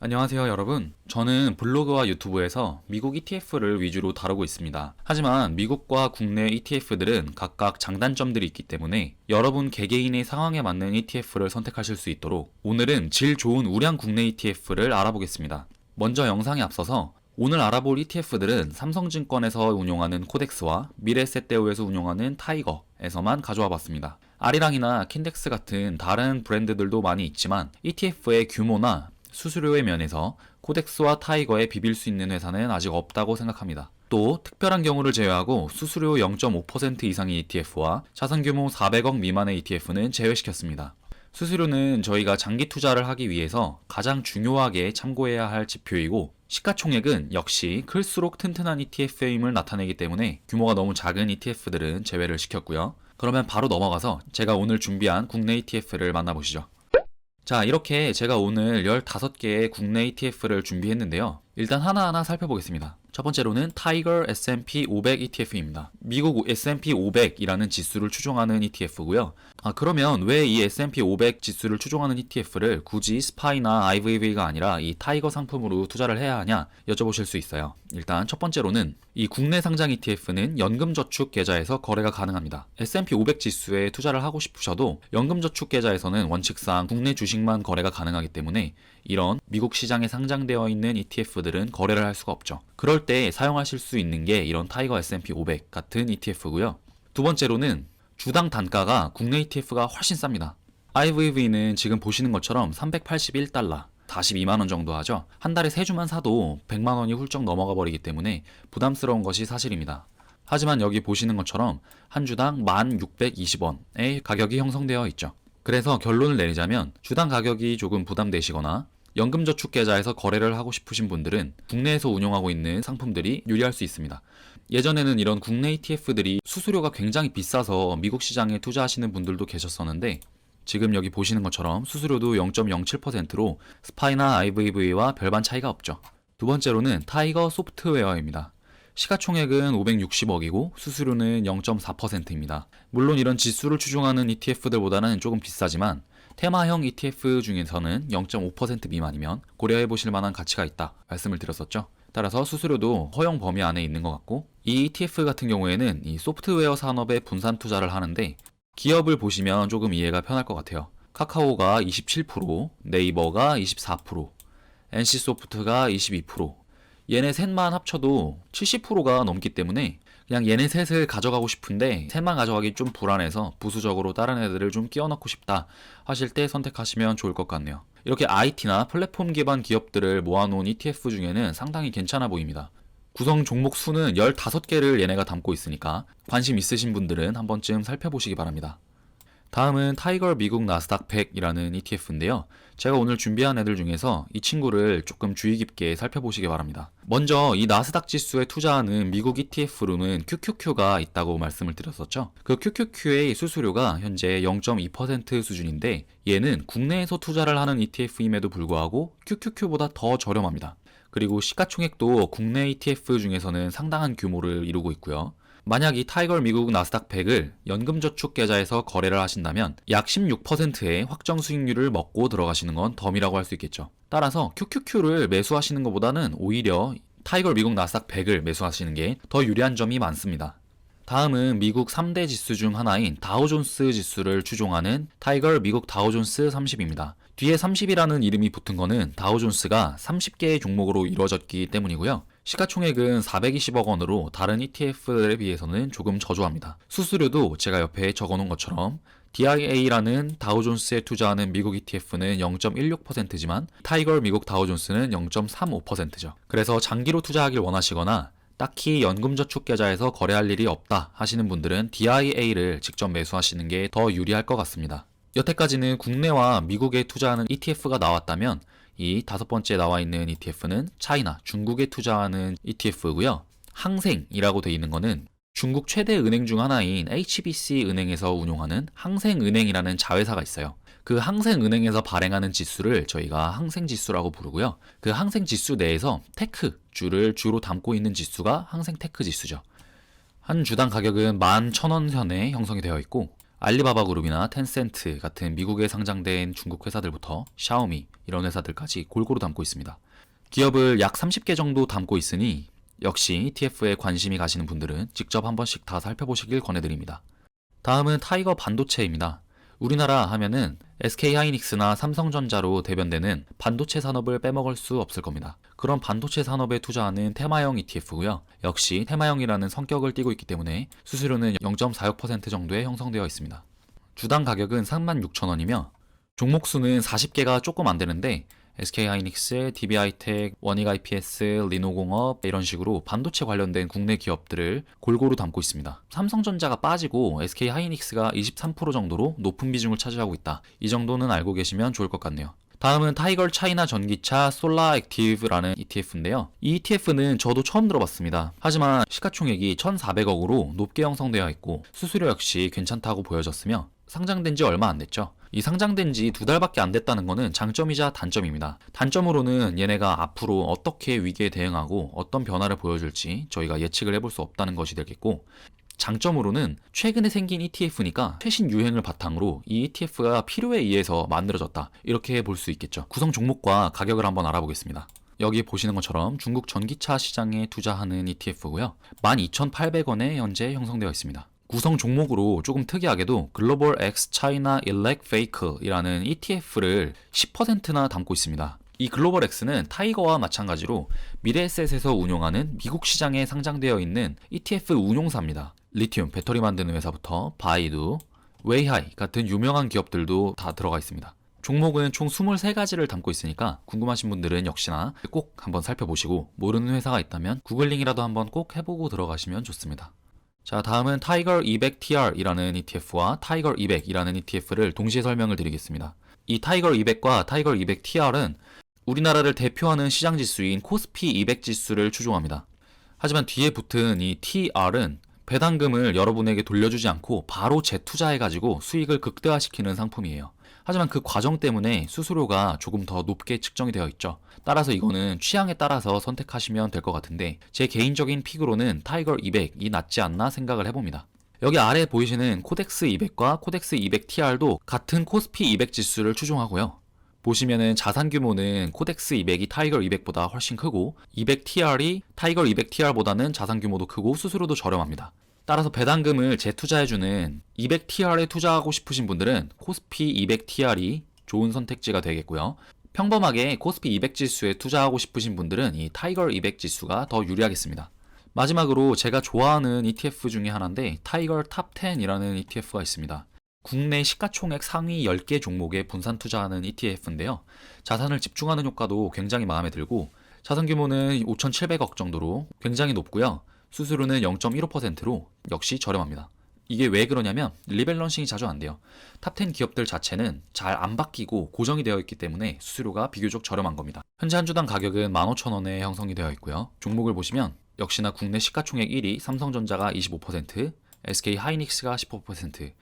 안녕하세요 여러분. 저는 블로그와 유튜브에서 미국 ETF를 위주로 다루고 있습니다. 하지만 미국과 국내 ETF들은 각각 장단점들이 있기 때문에 여러분 개개인의 상황에 맞는 ETF를 선택하실 수 있도록 오늘은 질 좋은 우량 국내 ETF를 알아보겠습니다. 먼저 영상에 앞서서 오늘 알아볼 ETF들은 삼성증권에서 운용하는 코덱스와 미래에셋대우에서 운용하는 타이거에서만 가져와 봤습니다. 아리랑이나 킨덱스 같은 다른 브랜드들도 많이 있지만 ETF의 규모나 수수료의 면에서 코덱스와 타이거에 비빌 수 있는 회사는 아직 없다고 생각합니다. 또 특별한 경우를 제외하고 수수료 0.5% 이상의 ETF와 자산규모 400억 미만의 ETF는 제외시켰습니다. 수수료는 저희가 장기 투자를 하기 위해서 가장 중요하게 참고해야 할 지표이고, 시가총액은 역시 클수록 튼튼한 ETF임을 나타내기 때문에 규모가 너무 작은 ETF들은 제외를 시켰고요. 그러면 바로 넘어가서 제가 오늘 준비한 국내 ETF를 만나보시죠. 자, 이렇게 제가 오늘 15개의 국내 ETF를 준비했는데요. 일단 하나하나 살펴보겠습니다. 첫 번째로는 타이거 S&P 500 ETF입니다. 미국 S&P 500이라는 지수를 추종하는 ETF고요. 그러면 왜 이 S&P 500 지수를 추종하는 ETF를 굳이 스파이나 IVV가 아니라 이 타이거 상품으로 투자를 해야 하냐 여쭤보실 수 있어요. 일단 첫 번째로는 이 국내 상장 ETF는 연금저축 계좌에서 거래가 가능합니다. S&P 500 지수에 투자를 하고 싶으셔도 연금저축 계좌에서는 원칙상 국내 주식만 거래가 가능하기 때문에 이런 미국 시장에 상장되어 있는 ETF들은 거래를 할 수가 없죠. 그럴 때 사용하실 수 있는 게 이런 타이거 S&P 500 같은 ETF고요. 두 번째로는 주당 단가가 국내 ETF가 훨씬 쌉니다. IVV는 지금 보시는 것처럼 381달러, 42만원 정도 하죠. 한 달에 3주만 사도 100만원이 훌쩍 넘어가 버리기 때문에 부담스러운 것이 사실입니다. 하지만 여기 보시는 것처럼 한 주당 1,620원의 가격이 형성되어 있죠. 그래서 결론을 내리자면 주당 가격이 조금 부담되시거나 연금저축 계좌에서 거래를 하고 싶으신 분들은 국내에서 운용하고 있는 상품들이 유리할 수 있습니다. 예전에는 이런 국내 ETF들이 수수료가 굉장히 비싸서 미국 시장에 투자하시는 분들도 계셨었는데, 지금 여기 보시는 것처럼 수수료도 0.07%로 스파이나 IVV와 별반 차이가 없죠. 두 번째로는 타이거 소프트웨어입니다. 시가총액은 560억이고 수수료는 0.4%입니다. 물론 이런 지수를 추종하는 ETF들보다는 조금 비싸지만 테마형 ETF 중에서는 0.5% 미만이면 고려해보실 만한 가치가 있다 말씀을 드렸었죠. 따라서 수수료도 허용 범위 안에 있는 것 같고, 이 ETF 같은 경우에는 이 소프트웨어 산업에 분산 투자를 하는데 기업을 보시면 조금 이해가 편할 것 같아요. 카카오가 27%, 네이버가 24%, NC소프트가 22%, 얘네 셋만 합쳐도 70%가 넘기 때문에 그냥 얘네 셋을 가져가고 싶은데 셋만 가져가기 좀 불안해서 부수적으로 다른 애들을 좀 끼워 넣고 싶다 하실 때 선택하시면 좋을 것 같네요. 이렇게 IT나 플랫폼 기반 기업들을 모아놓은 ETF 중에는 상당히 괜찮아 보입니다. 구성 종목 수는 15개를 얘네가 담고 있으니까 관심 있으신 분들은 한 번쯤 살펴보시기 바랍니다. 다음은 타이거 미국 나스닥 100이라는 ETF인데요. 제가 오늘 준비한 애들 중에서 이 친구를 조금 주의 깊게 살펴보시기 바랍니다. 먼저 이 나스닥 지수에 투자하는 미국 ETF로는 QQQ가 있다고 말씀을 드렸었죠. 그 QQQ의 수수료가 현재 0.2% 수준인데 얘는 국내에서 투자를 하는 ETF임에도 불구하고 QQQ보다 더 저렴합니다. 그리고 시가총액도 국내 ETF 중에서는 상당한 규모를 이루고 있고요. 만약 이 타이거 미국 나스닥 100을 연금저축 계좌에서 거래를 하신다면 약 16%의 확정 수익률을 먹고 들어가시는 건 덤이라고 할 수 있겠죠. 따라서 QQQ를 매수하시는 것보다는 오히려 타이거 미국 나스닥 100을 매수하시는 게 더 유리한 점이 많습니다. 다음은 미국 3대 지수 중 하나인 다우존스 지수를 추종하는 타이거 미국 다우존스 30입니다. 뒤에 30이라는 이름이 붙은 거는 다우존스가 30개의 종목으로 이루어졌기 때문이고요. 시가총액은 420억 원으로 다른 ETF들에 비해서는 조금 저조합니다. 수수료도 제가 옆에 적어놓은 것처럼 DIA라는 다우존스에 투자하는 미국 ETF는 0.16%지만 타이거 미국 다우존스는 0.35%죠. 그래서 장기로 투자하길 원하시거나 딱히 연금저축 계좌에서 거래할 일이 없다 하시는 분들은 DIA를 직접 매수하시는 게 더 유리할 것 같습니다. 여태까지는 국내와 미국에 투자하는 ETF가 나왔다면 이 5번째 나와 있는 ETF는 차이나, 중국에 투자하는 ETF고요. 항생이라고 되어 있는 거는 중국 최대 은행 중 하나인 HBC 은행에서 운용하는 항생은행이라는 자회사가 있어요. 그 항생은행에서 발행하는 지수를 저희가 항생지수라고 부르고요. 그 항생지수 내에서 테크 주를 주로 담고 있는 지수가 항생테크 지수죠. 한 주당 가격은 11,000원 선에 형성이 되어 있고 알리바바 그룹이나 텐센트 같은 미국에 상장된 중국 회사들부터 샤오미 이런 회사들까지 골고루 담고 있습니다. 기업을 약 30개 정도 담고 있으니 역시 ETF에 관심이 가시는 분들은 직접 한 번씩 다 살펴보시길 권해드립니다. 다음은 타이거 반도체입니다. 우리나라 하면은 SK하이닉스나 삼성전자로 대변되는 반도체 산업을 빼먹을 수 없을 겁니다. 그런 반도체 산업에 투자하는 테마형 ETF고요. 역시 테마형이라는 성격을 띠고 있기 때문에 수수료는 0.46% 정도에 형성되어 있습니다. 주당 가격은 36,000원이며 종목 수는 40개가 조금 안 되는데 SK하이닉스, DB하이텍, 원익IPS, 리노공업 이런 식으로 반도체 관련된 국내 기업들을 골고루 담고 있습니다. 삼성전자가 빠지고 SK하이닉스가 23% 정도로 높은 비중을 차지하고 있다. 이 정도는 알고 계시면 좋을 것 같네요. 다음은 타이거 차이나 전기차 솔라 액티브라는 ETF인데요. 이 ETF는 저도 처음 들어봤습니다. 하지만 시가총액이 1,400억으로 높게 형성되어 있고 수수료 역시 괜찮다고 보여졌으며 상장된 지 얼마 안 됐죠. 이 상장된 지 2달밖에 안 됐다는 것은 장점이자 단점입니다. 단점으로는 얘네가 앞으로 어떻게 위기에 대응하고 어떤 변화를 보여줄지 저희가 예측을 해볼 수 없다는 것이 되겠고, 장점으로는 최근에 생긴 ETF니까 최신 유행을 바탕으로 이 ETF가 필요에 의해서 만들어졌다, 이렇게 볼 수 있겠죠. 구성 종목과 가격을 한번 알아보겠습니다. 여기 보시는 것처럼 중국 전기차 시장에 투자하는 ETF고요. 12,800원에 현재 형성되어 있습니다. 구성 종목으로 조금 특이하게도 글로벌 X 차이나 일렉 베이클이라는 ETF를 10%나 담고 있습니다. 이 글로벌 X는 타이거와 마찬가지로 미래에셋에서 운용하는 미국 시장에 상장되어 있는 ETF 운용사입니다. 리튬, 배터리 만드는 회사부터 바이두, 웨이하이 같은 유명한 기업들도 다 들어가 있습니다. 종목은 총 23가지를 담고 있으니까 궁금하신 분들은 역시나 꼭 한번 살펴보시고 모르는 회사가 있다면 구글링이라도 한번 꼭 해보고 들어가시면 좋습니다. 자, 다음은 타이거 200TR이라는 ETF와 타이거 200이라는 ETF를 동시에 설명을 드리겠습니다. 이 타이거 200과 타이거 200TR은 우리나라를 대표하는 시장 지수인 코스피 200 지수를 추종합니다. 하지만 뒤에 붙은 이 TR은 배당금을 여러분에게 돌려주지 않고 바로 재투자해가지고 수익을 극대화시키는 상품이에요. 하지만 그 과정 때문에 수수료가 조금 더 높게 측정이 되어 있죠. 따라서 이거는 취향에 따라서 선택하시면 될 것 같은데 제 개인적인 픽으로는 타이거 200이 낫지 않나 생각을 해봅니다. 여기 아래 보이시는 코덱스 200과 코덱스 200TR도 같은 코스피 200 지수를 추종하고요. 보시면은 자산 규모는 코덱스 200이 타이거 200보다 훨씬 크고 200TR이 타이거 200TR보다는 자산 규모도 크고 수수료도 저렴합니다. 따라서 배당금을 재투자해주는 200TR에 투자하고 싶으신 분들은 코스피 200TR이 좋은 선택지가 되겠고요. 평범하게 코스피 200 지수에 투자하고 싶으신 분들은 이 타이거 200 지수가 더 유리하겠습니다. 마지막으로 제가 좋아하는 ETF 중에 하나인데 타이거 탑 10이라는 ETF가 있습니다. 국내 시가총액 상위 10개 종목에 분산 투자하는 ETF인데요. 자산을 집중하는 효과도 굉장히 마음에 들고 자산 규모는 5,700억 정도로 굉장히 높고요. 수수료는 0.15%로 역시 저렴합니다. 이게 왜 그러냐면 리밸런싱이 자주 안 돼요. 탑10 기업들 자체는 잘 안 바뀌고 고정이 되어 있기 때문에 수수료가 비교적 저렴한 겁니다. 현재 한 주당 가격은 15,000원에 형성이 되어 있고요. 종목을 보시면 역시나 국내 시가총액 1위 삼성전자가 25%, SK하이닉스가 15%,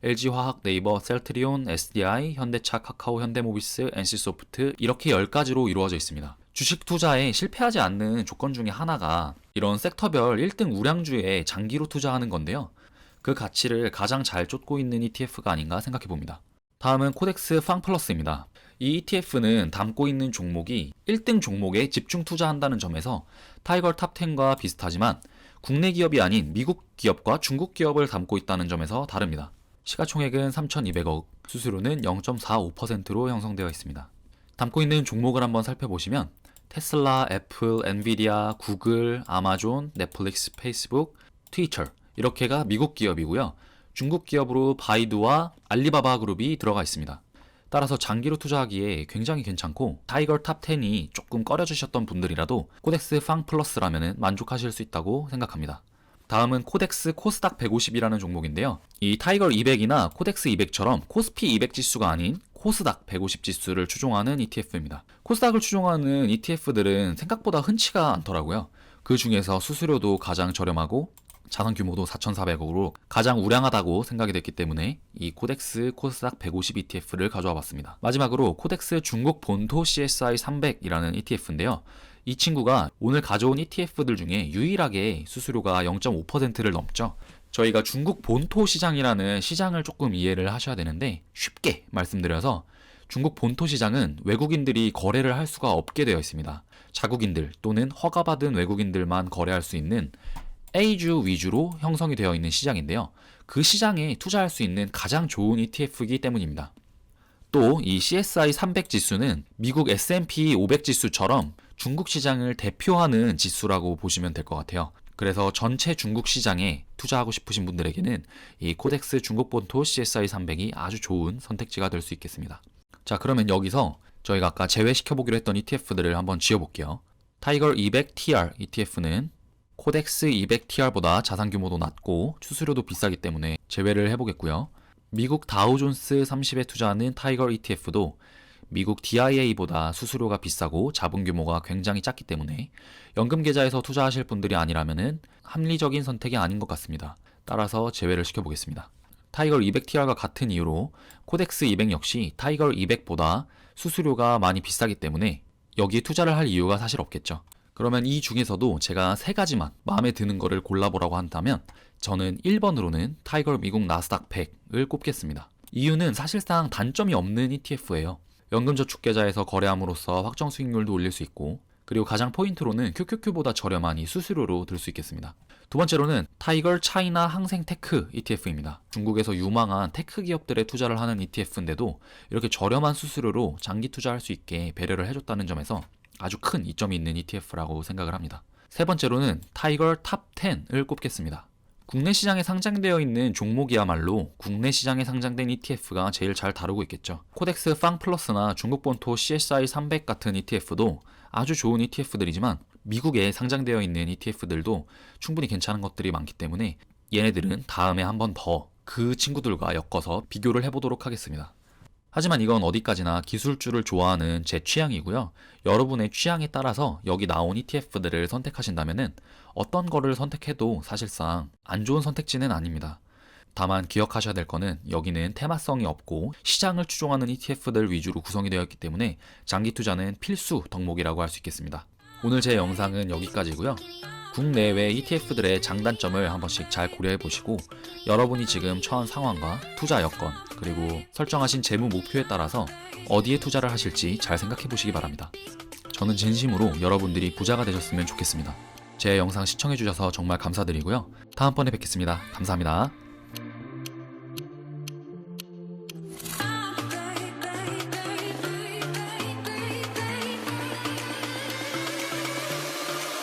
LG화학, 네이버, 셀트리온, SDI, 현대차, 카카오, 현대모비스, NC소프트 이렇게 10가지로 이루어져 있습니다. 주식 투자에 실패하지 않는 조건 중에 하나가 이런 섹터별 1등 우량주에 장기로 투자하는 건데요. 그 가치를 가장 잘 쫓고 있는 ETF가 아닌가 생각해 봅니다. 다음은 코덱스 팡플러스입니다. 이 ETF는 담고 있는 종목이 1등 종목에 집중 투자한다는 점에서 타이거 탑10과 비슷하지만 국내 기업이 아닌 미국 기업과 중국 기업을 담고 있다는 점에서 다릅니다. 시가총액은 3,200억, 수수료는 0.45%로 형성되어 있습니다. 담고 있는 종목을 한번 살펴보시면 테슬라, 애플, 엔비디아, 구글, 아마존, 넷플릭스, 페이스북, 트위터 이렇게가 미국 기업이고요. 중국 기업으로 바이두와 알리바바 그룹이 들어가 있습니다. 따라서 장기로 투자하기에 굉장히 괜찮고 타이거 탑10이 조금 꺼려지셨던 분들이라도 코덱스 팡플러스라면 만족하실 수 있다고 생각합니다. 다음은 코덱스 코스닥 150이라는 종목인데요. 이 타이거 200이나 코덱스 200처럼 코스피 200 지수가 아닌 코스닥 150 지수를 추종하는 ETF입니다. 코스닥을 추종하는 ETF들은 생각보다 흔치가 않더라고요. 그 중에서 수수료도 가장 저렴하고 자산 규모도 4,400억으로 가장 우량하다고 생각이 됐기 때문에 이 코덱스 코스닥 150 ETF를 가져와 봤습니다. 마지막으로 코덱스 중국 본토 CSI 300이라는 ETF인데요. 이 친구가 오늘 가져온 ETF들 중에 유일하게 수수료가 0.5%를 넘죠. 저희가 중국 본토 시장이라는 시장을 조금 이해를 하셔야 되는데, 쉽게 말씀드려서 중국 본토 시장은 외국인들이 거래를 할 수가 없게 되어 있습니다. 자국인들 또는 허가받은 외국인들만 거래할 수 있는 A주 위주로 형성이 되어 있는 시장인데요. 그 시장에 투자할 수 있는 가장 좋은 ETF이기 때문입니다. 또 이 CSI 300 지수는 미국 S&P 500 지수처럼 중국 시장을 대표하는 지수라고 보시면 될 것 같아요. 그래서 전체 중국 시장에 투자하고 싶으신 분들에게는 이 코덱스 중국 본토 CSI 300이 아주 좋은 선택지가 될 수 있겠습니다. 자, 그러면 여기서 저희가 아까 제외시켜보기로 했던 ETF들을 한번 지어볼게요. 타이거 200TR ETF는 코덱스 200TR보다 자산 규모도 낮고 수수료도 비싸기 때문에 제외를 해보겠고요. 미국 다우존스 30에 투자하는 타이거 ETF도 미국 DIA보다 수수료가 비싸고 자본 규모가 굉장히 작기 때문에 연금 계좌에서 투자하실 분들이 아니라면 합리적인 선택이 아닌 것 같습니다. 따라서 제외를 시켜보겠습니다. 타이거 200TR과 같은 이유로 코덱스 200 역시 타이거 200보다 수수료가 많이 비싸기 때문에 여기에 투자를 할 이유가 사실 없겠죠. 그러면 이 중에서도 제가 세 가지만 마음에 드는 거를 골라보라고 한다면 저는 1번으로는 타이거 미국 나스닥 100을 꼽겠습니다. 이유는 사실상 단점이 없는 ETF예요. 연금저축계좌에서 거래함으로써 확정 수익률도 올릴 수 있고, 그리고 가장 포인트로는 QQQ보다 저렴한 이 수수료로 들 수 있겠습니다. 두 번째로는 타이거 차이나 항생 테크 ETF입니다. 중국에서 유망한 테크 기업들에 투자를 하는 ETF인데도 이렇게 저렴한 수수료로 장기 투자할 수 있게 배려를 해줬다는 점에서 아주 큰 이점이 있는 ETF라고 생각을 합니다. 세 번째로는 타이거 탑 10을 꼽겠습니다. 국내 시장에 상장되어 있는 종목이야말로 국내 시장에 상장된 ETF가 제일 잘 다루고 있겠죠. 코덱스 팡플러스나 중국 본토 CSI 300 같은 ETF도 아주 좋은 ETF들이지만 미국에 상장되어 있는 ETF들도 충분히 괜찮은 것들이 많기 때문에 얘네들은 다음에 한 번 더 그 친구들과 엮어서 비교를 해보도록 하겠습니다. 하지만 이건 어디까지나 기술주를 좋아하는 제 취향이고요. 여러분의 취향에 따라서 여기 나온 ETF들을 선택하신다면 어떤 거를 선택해도 사실상 안 좋은 선택지는 아닙니다. 다만 기억하셔야 될 거는 여기는 테마성이 없고 시장을 추종하는 ETF들 위주로 구성이 되어 있기 때문에 장기 투자는 필수 덕목이라고 할 수 있겠습니다. 오늘 제 영상은 여기까지고요. 국내외 ETF들의 장단점을 한 번씩 잘 고려해 보시고 여러분이 지금 처한 상황과 투자 여건 그리고 설정하신 재무 목표에 따라서 어디에 투자를 하실지 잘 생각해 보시기 바랍니다. 저는 진심으로 여러분들이 부자가 되셨으면 좋겠습니다. 제 영상 시청해 주셔서 정말 감사드리고요. 다음번에 뵙겠습니다. 감사합니다.